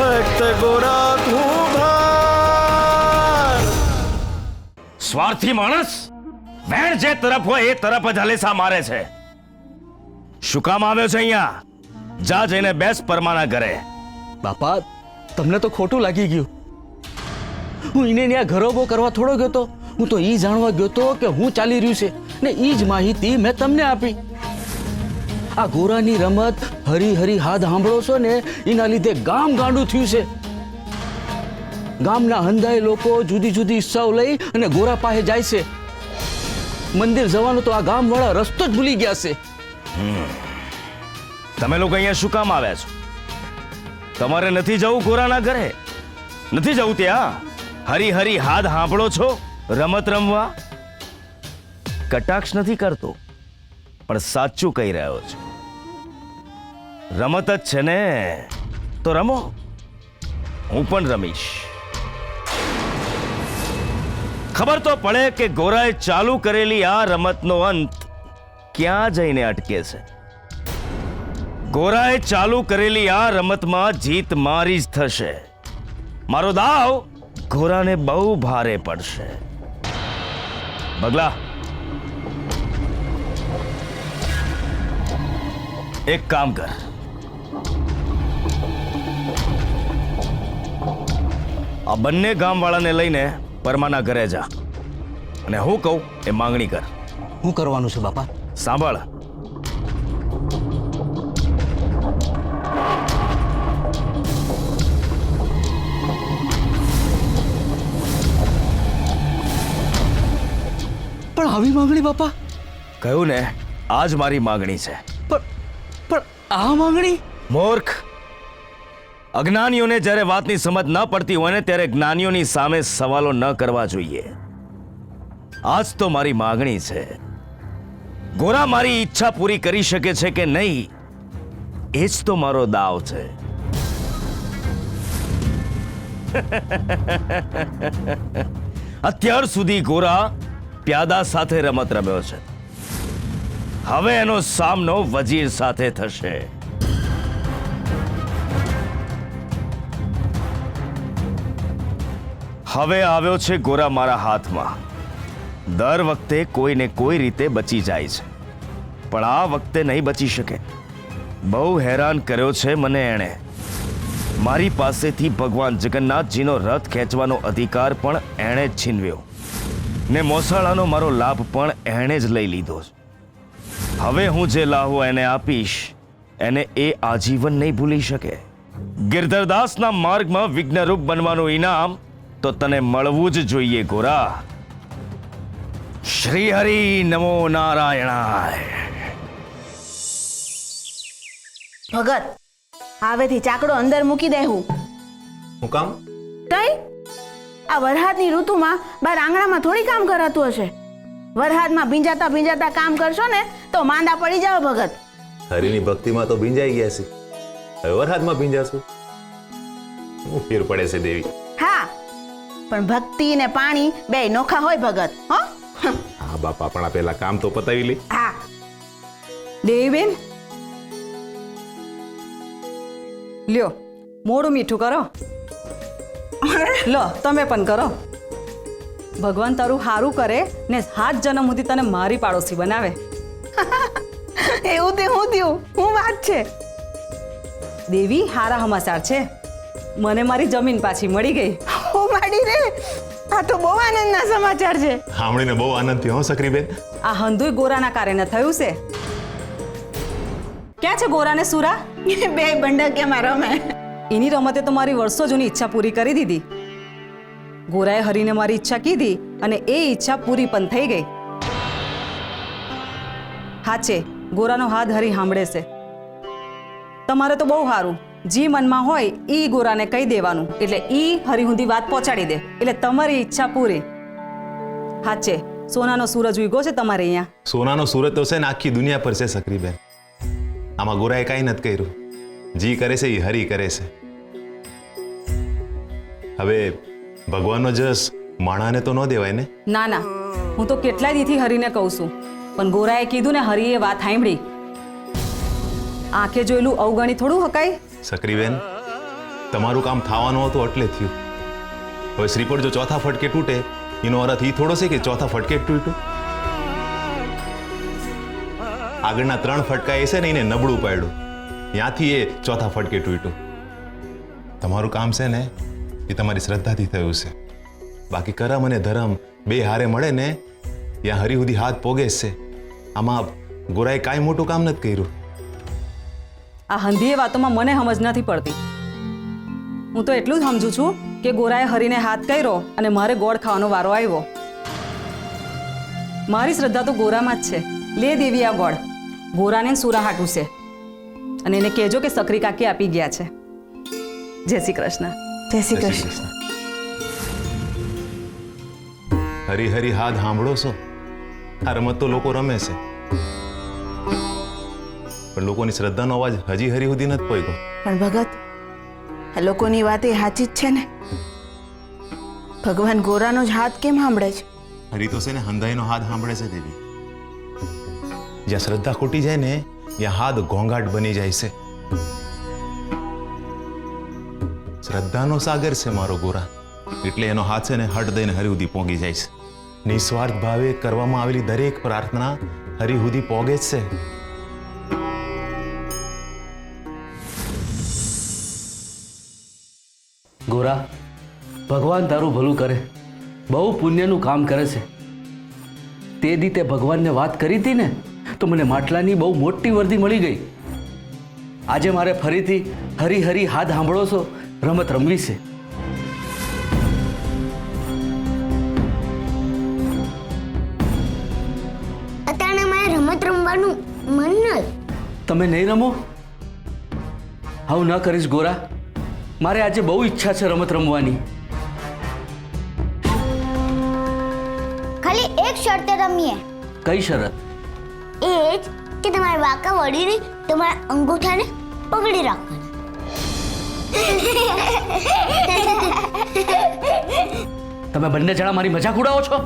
ભક્ત ગોરા કુંભાર। સ્વાર્થી માણસ વેણ જે તરફ હોય એ તરફ જ હલેસા મારે છે। શું કામ આવ્યો છે અહીંયા? જા જઈને બેસ પરમાના ઘરે। બાપા તમને તો ખોટું લાગી ગયું। હું એને ત્યાં ઘરોબો કરવા થોડો ગયો તો, હું તો ઈ જાણવા ગયો તો કે હું ચાલી રહ્યું છે ને ઈ જ માહિતી મેં તમને આપી। આ ગોરાની રમત હરી હરી હાથ સાંભળો છો ને એના લીધે ગામ ગાંડું થયું છે। ગામના હંધાય લોકો જુદી જુદી ઈચ્છાઓ લઈ અને ગોરા પાસે જાય છે। મંદિર જવાનો તો આ ગામવાળા રસ્તો જ ભૂલી ગયા છે। તમે લોકો અહીંયા શું કામ આવ્યા છો? તમારે નથી જવું ગોરાના ઘરે? નથી જવું ત્યાં? હરી હરી હાથ સાંભળો છો રમત રમવા? કટાક્ષ નથી કરતો, પણ સાચું કહી રહ્યો છું। રમત જ છે ને તો રમો, હું પણ રમીશ। ખબર તો પડે કે ગોરાએ ચાલુ કરેલી આ રમતનો અંત ક્યાં જઈને અટકે છે। ગોરાએ ચાલુ કરેલી આ રમતમાં જીત મારી જ થશે। મારો દાવ ગોરાને બહુ ભારે પડશે। બગલા, એક કામ કર, આ બંને ગામવાળાને લઈને પરમાના ઘરે જા અને હું કહું એ માંગણી કર। શું કરવાનું છે બાપા? સાંભળ, પણ આવી માંગણી બાપા? કહ્યું ને આજ મારી માંગણી છે। પણ આ માંગણી? મૂર્ખ, અજ્ઞાનીઓને જ્યારે વાતની સમજ ન પડતી હોય ને ત્યારે જ્ઞાનીઓની સામે સવાલો ન કરવા જોઈએ। આજ તો મારી માંગણી છે। ગોરા મારી ઈચ્છા પૂરી કરી શકે છે કે નહીં એ જ તો મારો દાવ છે। અત્યાર સુધી ગોરા પ્યાદા સાથે રમત રમ્યો છે, હવે એનો સામનો વજીર સાથે થશે। હવે આવ્યો છે ગોરા મારા હાથમાં। દર વખતે કોઈને કોઈ રીતે બચી જાય છે, પણ આ વખતે નહીં બચી શકે। બહુ હેરાન કર્યો છે મને એણે। મારી પાસેથી ભગવાન જગન્નાથજીનો રથ ખેંચવાનો અધિકાર પણ એણે જ છીનવ્યો ને મોસાળાનો મારો લાભ પણ એણે જ લઈ લીધો છે। હવે હું જે લાહો એને આપીશ એને એ આજીવન નહીં ભૂલી શકે। ગિરધરદાસના માર્ગમાં વિઘ્નરૂપ બનવાનું ઇનામ તો તને મળવું જ જોઈએ ગોરા। શ્રી હરિ નમો નારાયણાય। ભગત, હવેથી ચાકડો અંદર મૂકી દેવું। હું કામ? કઈ આ વરહાદની ઋતુમાં બાર આંગણામાં થોડી કામ કરાતું હશે? વરહાદમાં ભીંજાતા ભીંજાતા કામ કરશો ને તો માંદા પડી જાવ ભગત। હરિની ભક્તિમાં તો ભીંજાઈ ગયા છે, હવે વરહાદમાં ભીંજાશું? હું ફેર પડે છે દેવી? હા, પણ ભક્તિ ને પાણી બે નોખા હોય ભગત। હો હા બાપા, પણ આ પેલા કામ તો પતાવી લે। હા દેવીબેન, લ્યો મોડું મીઠું કરો। લો તમે પણ કરો। ભગવાન તારું હારું કરે ને 7 જન્મ સુધી તને મારી પાડોશી બનાવે। એવું તે હું થયું? હું વાત છે? દેવી, હારા સમાચાર છે। મને મારી જમીન પાછી મળી ગઈ। ઓ માડી રે, આ તો બહુ આનંદના સમાચાર છે। સાંભળીને બહુ આનંદ થયો હો સક્રીબેન। આ હંધુય ગોરાના કારણે થયું છે। ક્યાં છે ગોરાને સુરા? બે બંડકિયામાં રમે। એની રમતે તો મારી વર્ષો જૂની ઈચ્છા પૂરી કરી દીધી। ગોરાએ હરીને મારી ઈચ્છા કીધી અને એ ઈચ્છા પૂરી પણ થઈ ગઈ। હાચે ગોરાનો હાથ હરી સાંભળે છે। તમારે તો બહુ સારું, જી મનમાં હોય ઈ ગોરાને કહી દેવાનું, એટલે ઈ હરી સુધી વાત પહોંચાડી દે, એટલે તમારી ઈચ્છા પૂરી। હાચે સોનાનો સૂરજ ઉગ્યો છે તમારે અહીંયા। સોનાનો સૂરજ તો છે ને આખી દુનિયા પર છે સક્રીબેન। આમાં ગોરાએ કાંઈ નથી કર્યું, જી કરે છે એ હરી કરે છે। હવે ભગવાનનો જસ માણાને તો ન દેવાય ને? ના ના, હું તો કેટલાય દીથી હરીને કહું છું, પણ ગોરાએ કીધું ને હરીએ વાત સાંભળી। આંખે જોયેલું અવગણી થોડું હકાય? સક્રીબેન, તમારું કામ થવાનું હતું એટલે થયું. હવે શ્રીફળ જો ચોથા ફટકે તૂટે એનો અર્થ એ થોડો છે કે ચોથા ફટકે જ તૂટ્યું. આગળના 3 ફટકા એ છે ને એને નબળું પાડ્યું, ત્યાંથી એ ચોથા ફટકે તૂટ્યું. તમારું કામ છે ને એ તમારી શ્રદ્ધાથી થયું છે. બાકી કરમ અને ધર્મ બે હારે મળે ને ત્યાં હરી સુધી હાથ પોગે જ છે. આમાં ગોરાએ કાંઈ મોટું કામ નથી કર્યું. આ હંધીએ વાતોમાં મને સમજ નથી પડતી. હું તો એટલું જ સમજુ છું કે ગોરાએ હરીને હાથ કર્યો અને મારે ગોળ ખાવાનો વારો આવ્યો. મારી શ્રદ્ધા તો ગોરામાં જ છે. લે દેવી આ ગોળ, ગોરાને સુરા હાટું છે. અને એને કહેજો કે સકરી કાકી આપી ગયા છે. જય શ્રી કૃષ્ણ. જય શ્રી કૃષ્ણ. હરી હરી હાથ સાંભળો છો? આ રમત તો લોકો રમે છે, પણ લોકોની શ્રદ્ધાનો અવાજ હજી હરી સુધી નથી પહોંચ્યો. પણ ભગત, આ લોકોની વાત એ સાચી જ છે ને? ભગવાન ગોરાનો જ હાથ કેમ સાંભળે છે? હરી તો છે ને હંધાઈનો હાથ સાંભળે છે દેવી. જ્યાં શ્રદ્ધા ખૂટી જાય ને ત્યાં હાથ ઘોંઘાટ બની જાય છે. શ્રદ્ધાનો સાગર છે મારો ગોરા, એટલે એનો હાથ છે ને હટ દઈને હરી સુધી પહોંચી જાય છે. નિસ્વાર્થ ભાવે કરવામાં આવેલી દરેક પ્રાર્થના હરી સુધી પહોંચે જ છે. ગોરા, ભગવાન તારું ભલું કરે. બહુ પુણ્યનું કામ કરે છે. તે દી તે ભગવાનને વાત કરી હતી ને તો મને માટલાની બહુ મોટી વર્દી મળી ગઈ. આજે મારે ફરીથી હરી હરી હાથ સાંભળો છો રમત રમવી છે. અત્યારે મારે રમત રમવાનું મન નથી. તમે નહીં રમો? હું ન કરીશ ગોરા. મારે આજે બહુ ઈચ્છા છે રમત રમવાની. ખાલી એક શરતે રમીએ. કઈ શરત? એ જ કે તમારા વાંકા વળીને તમારા અંગૂઠાને પકડી રાખવાના. તમે બંને જણા મારી મજાક ઉડાવો છો?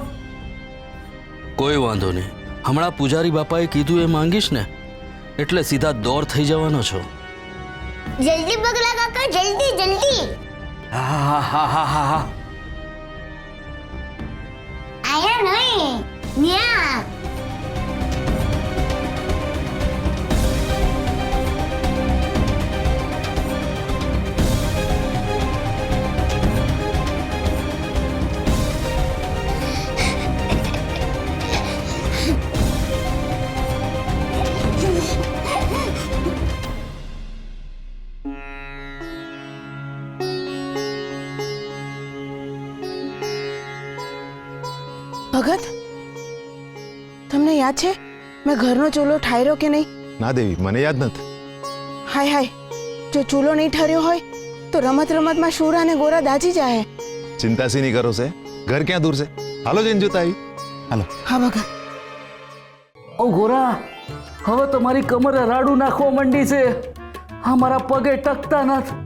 કોઈ વાંધો નહીં. હમણાં પૂજારી બાપાએ કીધું એ માંગીશ ને એટલે સીધા દોર થઈ જવાનો છો. જલ્દી પગલા કાકા, જલ્દી જલ્દી. હા હા હા હા હા હા. આયા નહીં, ન્યા. ભગત, તમને યાદ છે મેં ઘરનો ચૂલો ઠાર્યો કે નહીં? ના દેવી, મને યાદ નથી. હાય હાય, જો ચૂલો નહીં ઠર્યો હોય તો રમત રમતમાં શુરા અને ગોરા દાજી જાય. ચિંતા શી નહીં કરો છે? ઘર ક્યાં દૂર છે? હાલો જઈને જોતા આવી. હાલો. હા ભગત. ઓ ગોરા, હવે તો મારી કમરે રાડું નાખવા માંડી છે. હા, મારા પગે ટકતા નથી.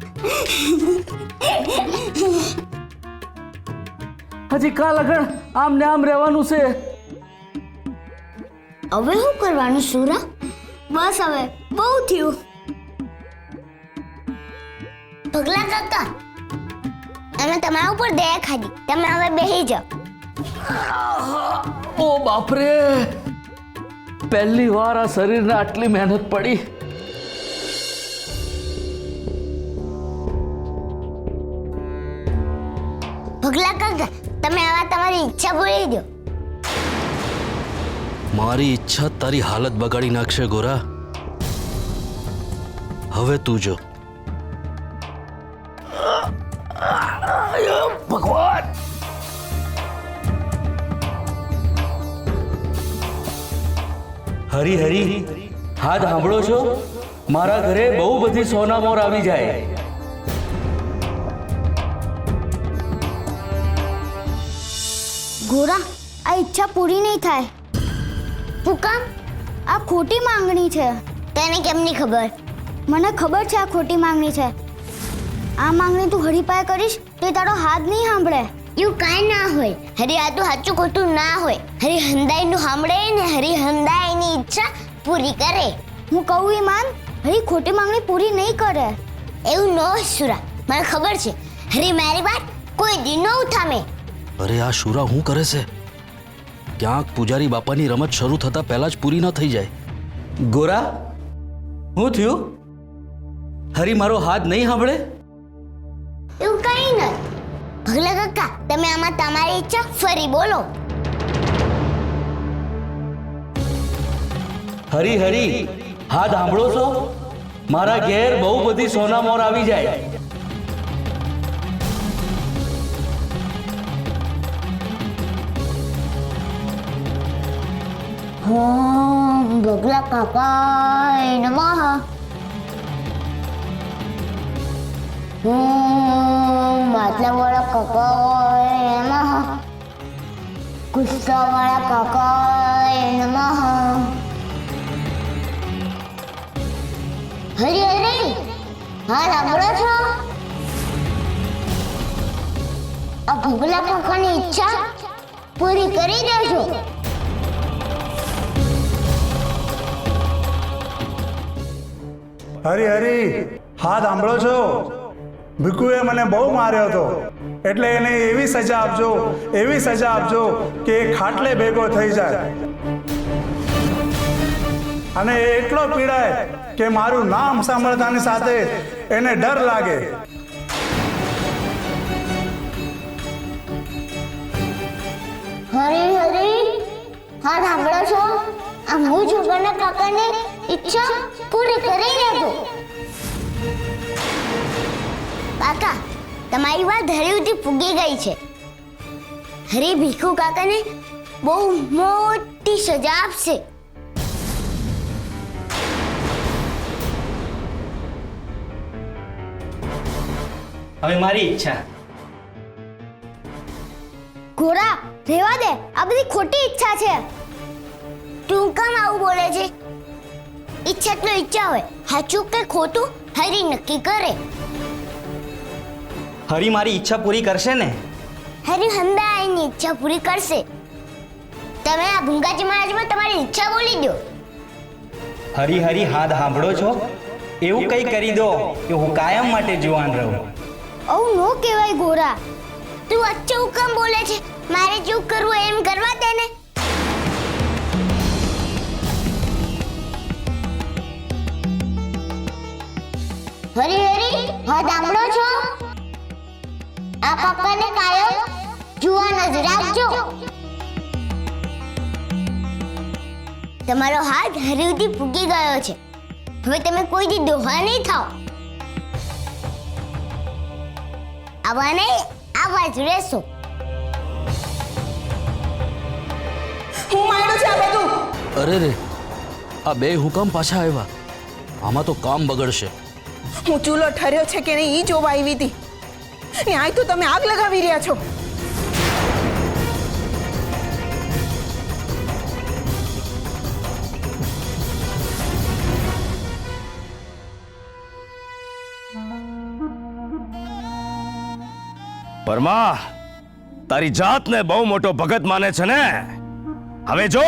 હજી કાલ લગણ આમ ને આમ રહેવાનું છે. હવે શું કરવાનું સુરા? બસ હવે બહુ થયું. પગલા કાકા, અમે તમારા ઉપર દયા ખાધી. તમે હવે બેસી જાઓ. ઓ બાપરે, પહેલી વાર આ શરીરને આટલી મહેનત પડી. પગલા કાકા, તમે હવે તમારી ઈચ્છા ભૂલી દો. મારી ઈચ્છા તારી હાલત બગાડી નાખશે ગોરા. હવે તું જો. ભગવાન, હરી હરી હાથ સાંભળો છો? મારા ઘરે બહુ બધી સોના મોર આવી જાય. ગોરા, આ ઈચ્છા પૂરી નહીં થાય. શું કામ? આ ખોટી માંગણી છે. તને કેમની ખબર? મને ખબર છે આ ખોટી માંગણી છે. આ માંગણી તું હરીપાય કરીશ તો એ તારો હાથ નહીં સાંભળે. એવું કાંઈ ના હોય. હરી આ તો સાચું ખોટું ના હોય. હરી હંદાઈનું સાંભળે ને હરી હંદાઈની ઈચ્છા પૂરી કરે. હું કહું એ માન, હરી ખોટી માંગણી પૂરી નહીં કરે. એવું ન હોય સુરા. મને ખબર છે હરી મારી વાત કોઈ દિન ન ઉઠામે. અરે આ શુરા શું કરે છે? ક્યાંક પૂજારી બાપાની રમત શરૂ થતા પહેલા જ પૂરી ન થઈ જાય. ગોરા, શું થયું? હરી મારો હાથ નહીં સાંભળે? એવું કઈ નથી. ભગલા કાકા, તમે આમાં તમારી ઈચ્છા ફરી બોલો. હરી હરી, હાથ સાંભળો છો? મારા ઘેર બહુ બધી સોના મોર આવી જાય. ભગલા કાકા નમઃ. માટલા વાળા કાકા નમઃ. ગુસ્સા વાળા કાકા નમઃ. હરી હરી, હા સાંભળો છો? આ ભગલા કાકાની ઈચ્છા પૂરી કરી દેજો. હરી હરી, હાથ સાંભળો છો? ભીખુએ મને બહુ માર્યો હતો, એટલે એને એવી સજા આપજો, એવી સજા આપજો કે એ ખાટલે ભેગો થઈ જાય અને એ એટલો પીડાય કે મારું નામ સાંભળતાની સાથે એને ડર લાગે. હરી હરી, હા સાંભળો છો? આ હું છોકરાના કાકાની ઈચ્છા પૂરી કરી દેજો. કાકા, તમારી વાત હરી સુધી પૂગી ગઈ છે. હરી ભીખુ કાકાને બહુ મોટી સજા આપશે. હવે મારી ઈચ્છા. ઘોડા, રહેવા દે. આ બધી ખોટી ઈચ્છા છે. તું કેમ આવું બોલે છે? ઈચ્છા તો ઈચ્છા હોય, સાચું કે ખોટું હરી નક્કી કરે. હરી મારી ઈચ્છા પૂરી કરશે ને? હરી હંદાઈની ઈચ્છા પૂરી કરશે. તમે આ ભૂંગાજી મહારાજમાં તમારી ઈચ્છા બોલી દો. હરી હરી, હાથ સાંભળો છો? એવું કંઈ કરી દો કે હું કાયમ માટે જુવાન રહું. આવું નો કહેવાય ગોરા. તું અચ્છો હુકમ બોલે છે. મારે જેવું કરવું એમ કરવા દે ને. હરી હરી, હા સાંભળો છો? આ કાકાને કાયમ જુવાન જ રાખજો. તમારો હાથ હરી સુધી ફૂગી ગયો છે. હવે તમે કોઈ દી દોહા નહીં થાઓ. આવા નહીં, આવા જ રહેશો. હું માંડું છે આ બધું. અરે રે, આ બે હુકમ પાછા આવ્યા. આમાં તો કામ બગડશે. હું ચૂલો ઠર્યો છે કે નહીં ઈ જોવા આવી હતી. ન્યાય તો તમે આગ લગાવી રહ્યા છો. પરમા, તારી જાતને બહુ મોટો ભગત માને છે ને? હવે જો,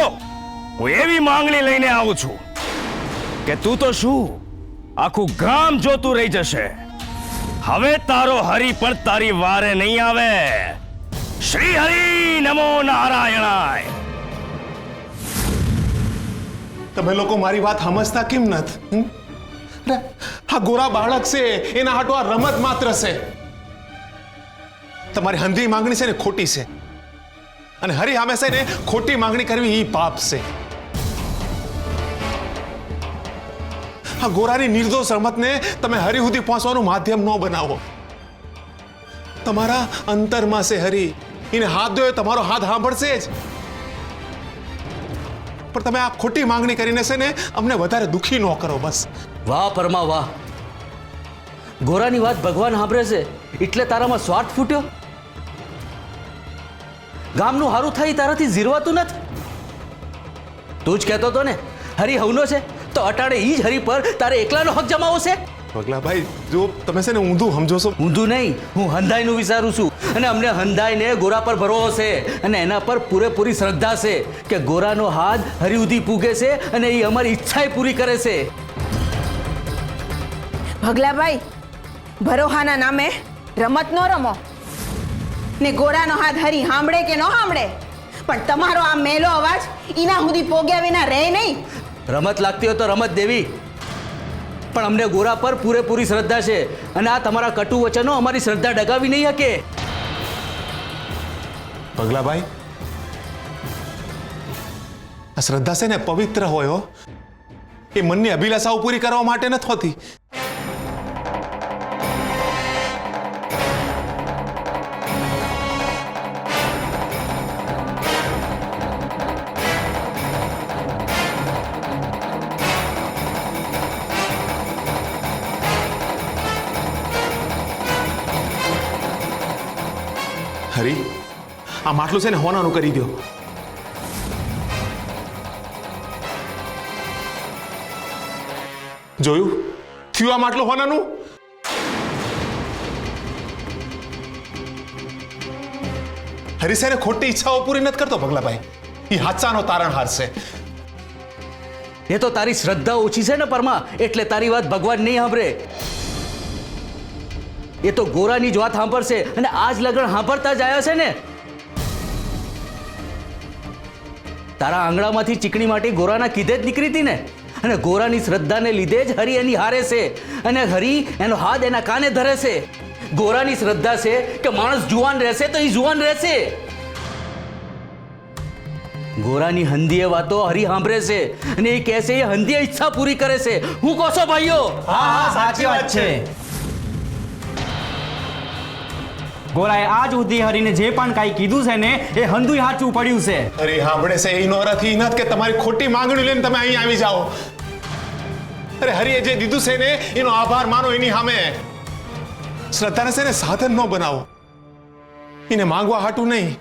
હું એવી માંગણી લઈને આવું છું કે તું તો શું, આખું ગામ જોતું રહી જશે. હવે તારો હરી પણ તારી વારે નહીં આવે. શ્રી હરિ નમો નારાયણાય. તમે લોકો મારી વાત સમજતા કેમ નથી? આ ગોરા બાળક છે, એના હાટો આ રમત માત્ર છે. તમારી હંધી માંગણી છે ને ખોટી છે, અને હરી સામે છે ને ખોટી માંગણી કરવી એ પાપ છે. આ ગોરાની નિર્દોષ રમતને તમે હરી સુધી પહોંચવાનું માધ્યમ ન બનાવો. તમારા અંતરમાં છે હરી, એને હાથ દો, તમારો હાથ સાંભળશે જ. પણ તમે આ ખોટી માંગણી કરીને છે ને અમને વધારે દુખી ન કરો બસ. વાહ પરમા વાહ. ગોરાની વાત ભગવાન સાંભળે છે એટલે તારામાં સ્વાર્થ ફૂટ્યો? ગામનું હારું થઈ તારાથી ઝીરવાતું નથી? તું જ કહેતો હતો ને હરી હવનો છે, તો અટાડે ઈ જ હરી પર તારે એકલાનો હક જમાવો છે? પગલાભાઈ, જો તમે છે ને ઊંધું સમજો છો. ઊંધું નહીં, હું હંધાઈનું વિચારું છું. અને અમને હંધાઈને ગોરા પર ભરોસો છે અને એના પર પૂરેપૂરી શ્રદ્ધા છે કે ગોરાનો હાથ હરી સુધી પૂગે છે અને એ અમારી ઈચ્છાએ પૂરી કરે છે. ભગલાભાઈ, ભરોહાના નામે રમત નો રમો ને ગોરાનો હાથ હરી સાંભળે કે ન સાંભળે, પણ તમારો આ મેલો અવાજ એના સુધી પોગ્યા વિના રહે નહીં. રમત લાગતી હોય તો રમત દેવી, પણ અમને ગોરા પર પૂરેપૂરી શ્રદ્ધા છે અને આ તમારા કટુ વચનો અમારી શ્રદ્ધા ડગાવી નહીં શકે. પગલાભાઈ, આ શ્રદ્ધા છે ને પવિત્ર હોય હો. એ મનની અભિલાષાઓ પૂરી કરવા માટે નથી હોતી. હરી, આ માટલું છે ને હોનાનું કરી દો. જોયું? થયું આ માટલું હોનાનું? હરીસાને ખોટી ઈચ્છાઓ પૂરી નથી કરતો પગલાભાઈ. એ હાચાનો તારણહાર છે. એ તો તારી શ્રદ્ધા ઓછી છે ને પરમાં, એટલે તારી વાત ભગવાન નહીં સાંભળે. એ તો ગોરાની જ વાત સાંભળશે અને આજ લગન સાંભળતા જ આવ્યા છે ને. તારા આંગણામાંથી ચીકણી માટી ગોરાના કીધે જ નીકળી હતી ને, અને ગોરાની શ્રદ્ધાને લીધે જ હરી એની હારે છે અને હરી એનો હાથ એના કાને ધરે છે. ગોરાની શ્રદ્ધા છે કે માણસ જુવાન રહેશે તો એ જુવાન રહેશે. ગોરાની હંધીએ વાતો હરી સાંભળે છે અને એ કહે છે એ હંધીએ ઈચ્છા પૂરી કરે છે. હું કહો છો ભાઈઓ? હા, સાચી વાત છે. ગોરાએ આજ સુધી હરીને જે પણ કાંઈ કીધું છે ને એ હંધુય સાચું પડ્યું છે. અરે સાંભળે છે એનો અર્થ એ નથી કે તમારી ખોટી માંગણી લઈને તમે અહીં આવી જાઓ. અરે હરીએ જે દીધું છે ને એનો આભાર માનો એની સામે. શ્રદ્ધાને છે ને સાધન ન બનાવો. એને માંગવા હાટું નહીં,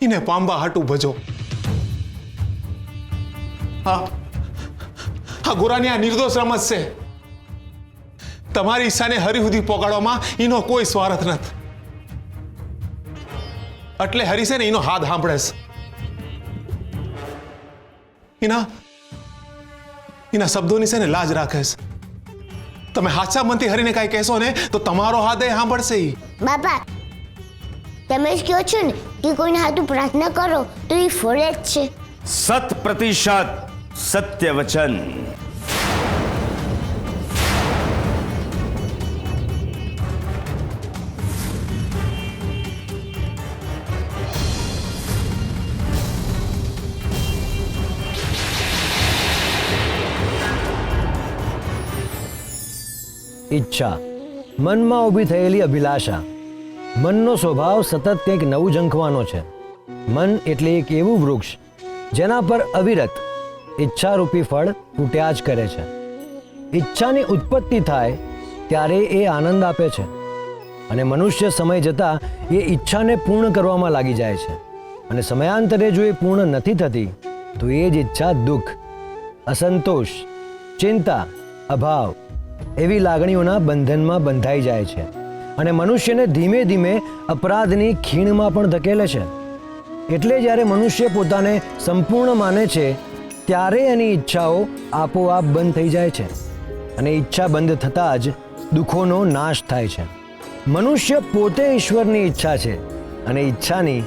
એને પામવા હાટું ભજો. હા, આ ગોરાની આ નિર્દોષ રમત છે. તમારી ઈચ્છાને હરી સુધી પહોંચાડવામાં એનો કોઈ સ્વાર્થ નથી. એટલે હરી છે ને એનો હાથ સાંભળે છે. એના શબ્દોની છે ને લાજ રાખે છે. તમે હાચા મનથી હરીને કાંઈ કહેશો ને તો તમારો હાથ એ સાંભળશે. બાપા, તમે જ કહો છો ને કે કોઈને હાથું પ્રાર્થના કરો તો એ ફળે જ છે. 100% સત્ય વચન. ઈચ્છા, મનમાં ઊભી થયેલી અભિલાષા. મનનો સ્વભાવ સતત કંઈક નવું ઝંખવાનો છે. મન એટલે એક એવું વૃક્ષ જેના પર અવિરત ઈચ્છારૂપી ફળ ફૂટ્યા જ કરે છે. ઈચ્છાની ઉત્પત્તિ થાય ત્યારે એ આનંદ આપે છે અને મનુષ્ય સમય જતાં એ ઈચ્છાને પૂર્ણ કરવામાં લાગી જાય છે. અને સમયાંતરે જો એ પૂર્ણ નથી થતી તો એ જ ઈચ્છા દુઃખ, અસંતોષ, ચિંતા, અભાવ એવી લાગણીઓના બંધનમાં બંધાઈ જાય છે અને મનુષ્યને ધીમે ધીમે અપરાધની ખીણમાં પણ ધકેલે છે. એટલે જ્યારે મનુષ્ય પોતાને સંપૂર્ણ માને છે ત્યારે એની ઈચ્છાઓ આપોઆપ બંધ થઈ જાય છે અને ઈચ્છા બંધ થતાં જ દુઃખોનો નાશ થાય છે. મનુષ્ય પોતે ઈશ્વરની ઈચ્છા છે અને ઈચ્છાની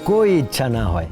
કોઈ ઈચ્છા ના હોય.